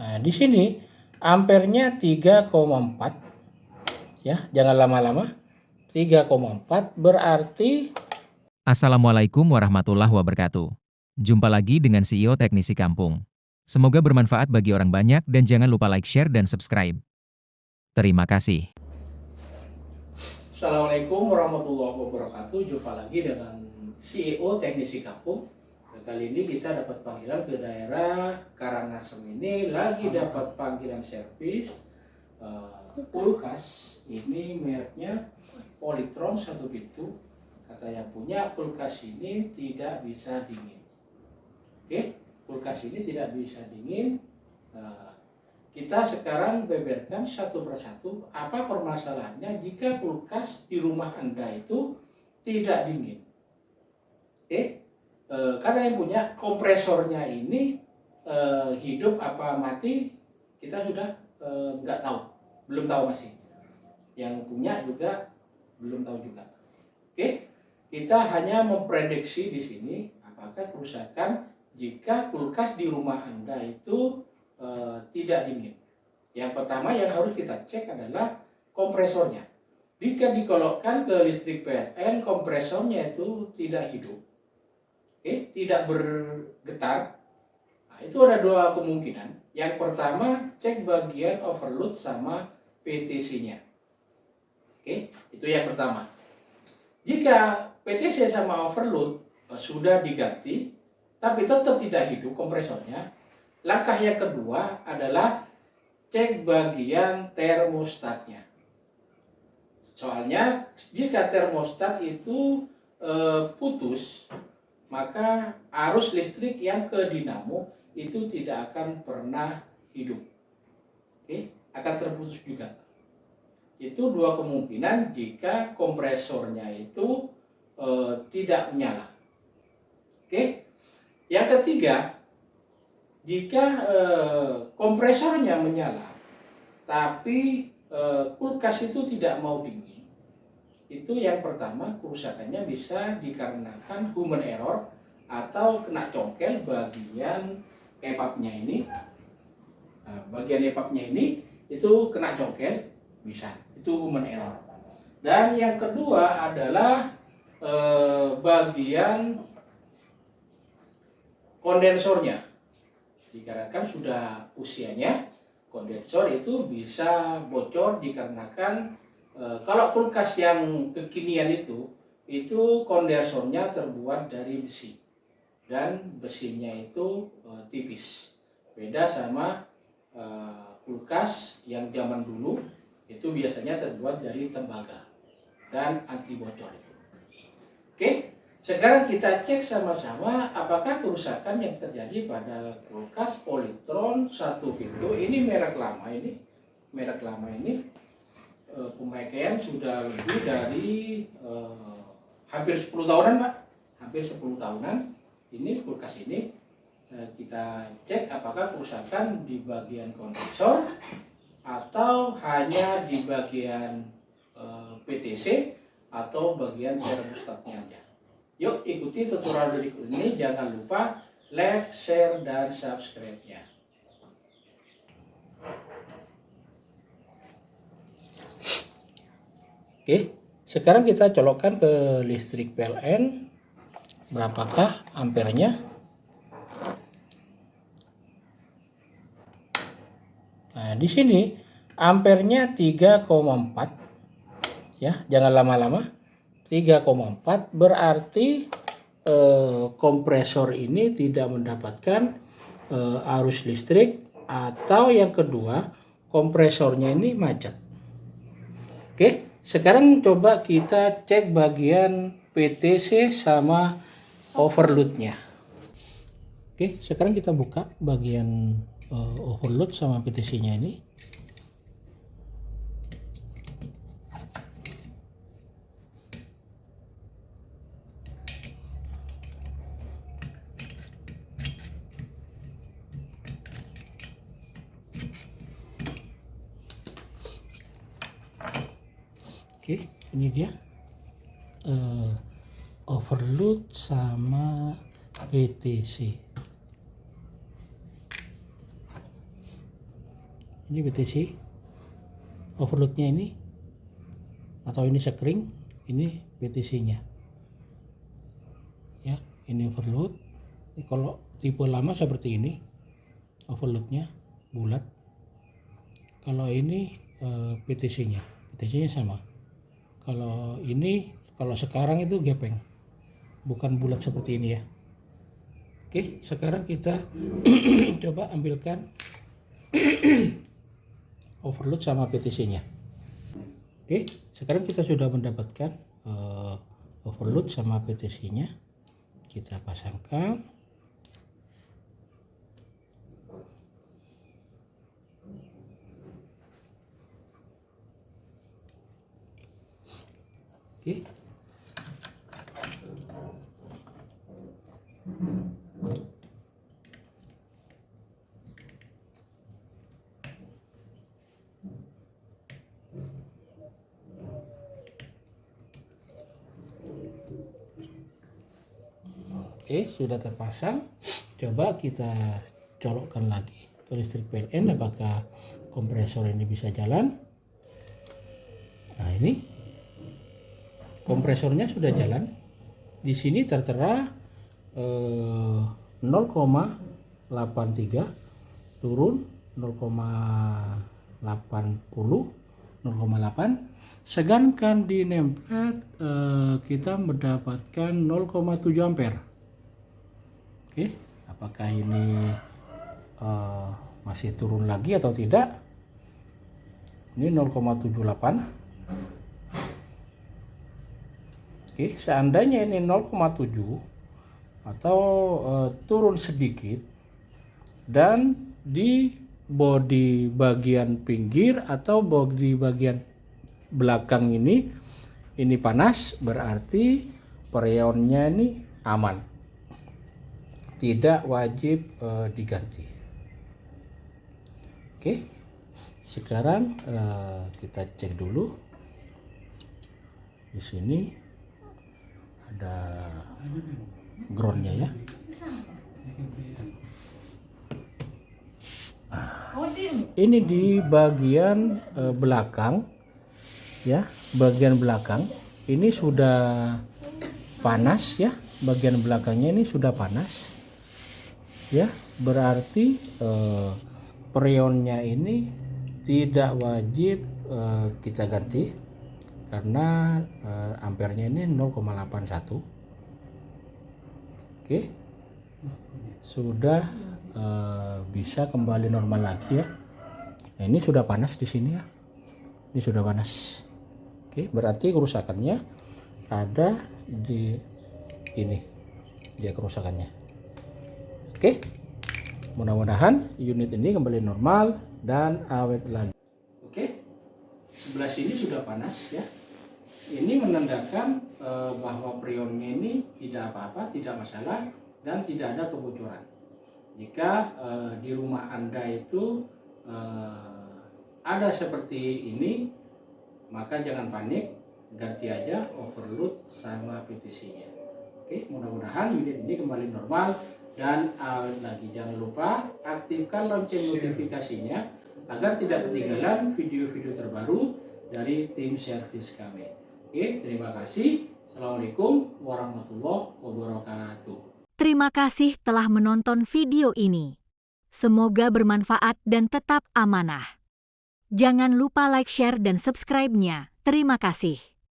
Nah, di sini ampernya 3,4 ya, jangan lama-lama. 3,4 berarti Assalamualaikum warahmatullahi wabarakatuh. Jumpa lagi dengan CEO Teknisi Kampung. Semoga bermanfaat bagi orang banyak dan jangan lupa like, share, dan subscribe. Terima kasih. Assalamualaikum warahmatullahi wabarakatuh. Jumpa lagi dengan CEO Teknisi Kampung. Kali ini kita dapat panggilan ke daerah Karangasem, ini lagi dapat panggilan servis kulkas. Ini mereknya Polytron 1 pintu. Kata yang punya, kulkas ini tidak bisa dingin. Oke, kulkas ini tidak bisa dingin. Kita sekarang beberkan satu persatu apa permasalahannya jika kulkas di rumah Anda itu tidak dingin. Oke, kata yang punya, kompresornya ini hidup apa mati kita sudah nggak tahu, belum tahu masih. Yang punya juga belum tahu juga. Oke, kita hanya memprediksi di sini apakah kerusakan jika kulkas di rumah Anda itu tidak dingin. Yang pertama yang harus kita cek adalah kompresornya. Jika dikolokkan ke listrik PLN, kompresornya itu tidak hidup, tidak bergetar. Nah, itu ada dua kemungkinan. Yang pertama, cek bagian overload sama PTC-nya. Itu yang pertama. Jika PTC sama overload sudah diganti, tapi tetap tidak hidup kompresornya, langkah yang kedua adalah cek bagian termostatnya. Soalnya jika termostat itu putus, maka arus listrik yang ke dinamo itu tidak akan pernah hidup. Akan terputus juga. Itu dua kemungkinan jika kompresornya itu tidak menyala. Yang ketiga, jika kompresornya menyala tapi kulkas itu tidak mau dingin, itu yang pertama kerusakannya bisa dikarenakan human error atau kena congkel bagian epapnya ini. Bagian epapnya ini itu kena congkel, bisa, itu human error. Dan yang kedua adalah bagian kondensornya. Dikarenakan sudah usianya, kondensor itu bisa bocor dikarenakan kalau kulkas yang kekinian itu kondensornya terbuat dari besi dan besinya itu tipis. Beda sama kulkas yang zaman dulu itu biasanya terbuat dari tembaga dan anti bocor. Sekarang kita cek sama-sama apakah kerusakan yang terjadi pada kulkas Polytron 1 pintu. Ini merek lama ini. Pemakaian sudah lebih dari hampir 10 tahunan, Pak. Hampir 10 tahunan. Ini kulkas ini kita cek apakah kerusakan di bagian kondensor atau hanya di bagian PTC atau bagian termostatnya aja. Yuk ikuti tutorial berikut ini, jangan lupa like, share, dan subscribe-nya. Sekarang kita colokkan ke listrik PLN. Berapakah ampernya? Nah, di sini ampernya 3,4 ya, jangan lama-lama. 3,4 berarti kompresor ini tidak mendapatkan arus listrik, atau yang kedua kompresornya ini macet. Sekarang coba kita cek bagian PTC sama overloadnya. Sekarang kita buka bagian overload sama PTC-nya ini. Ini dia overload sama PTC. Ini BTC overloadnya ini, atau ini sekring, ini BTC-nya. Ya, ini overload. Ini kalau tipe lama seperti ini, overloadnya bulat. Kalau ini BTC-nya sama. Kalau ini, kalau sekarang itu gepeng, bukan bulat seperti ini ya. Oke, sekarang kita coba ambilkan overload sama BTC-nya. Oke, sekarang kita sudah mendapatkan overload sama BTC-nya. Kita pasangkan. Oke. Oke, sudah terpasang. Coba kita colokkan lagi ke listrik PLN, apakah kompresor ini bisa jalan. Nah, ini kompresornya sudah jalan. Di sini tertera 0,83 turun 0,80 0,8. Sedangkan di nameplate kita mendapatkan 0,7 ampere. Oke, apakah ini masih turun lagi atau tidak? Ini 0,78. Oke, seandainya ini 0,7 atau turun sedikit, dan di bodi bagian pinggir atau bodi bagian belakang ini panas, berarti freonnya ini aman, tidak wajib diganti. Oke, sekarang kita cek dulu. Di sini ada groundnya ya. Ini di bagian belakang ya, bagian belakang ini sudah panas ya, bagian belakangnya ini sudah panas ya, berarti freonnya ini tidak wajib kita ganti karena ampernya ini 0,81. Oke, sudah bisa kembali normal lagi ya. Nah, ini sudah panas di sini ya, ini sudah panas. Oke, berarti kerusakannya ada di ini, dia kerusakannya. Oke, mudah-mudahan unit ini kembali normal dan awet lagi. Oke, sebelah sini sudah panas ya. Ini menandakan bahwa freonnya ini tidak apa-apa, tidak masalah, dan tidak ada kebocoran. Jika di rumah Anda itu ada seperti ini, maka jangan panik, ganti aja overload sama PTC-nya. Oke, mudah-mudahan unit ini kembali normal dan awet lagi. Jangan lupa aktifkan lonceng notifikasinya agar tidak ketinggalan video-video terbaru dari tim servis kami. Oke, terima kasih. Assalamualaikum warahmatullahi wabarakatuh. Terima kasih telah menonton video ini. Semoga bermanfaat dan tetap amanah. Jangan lupa like, share, dan subscribe-nya. Terima kasih.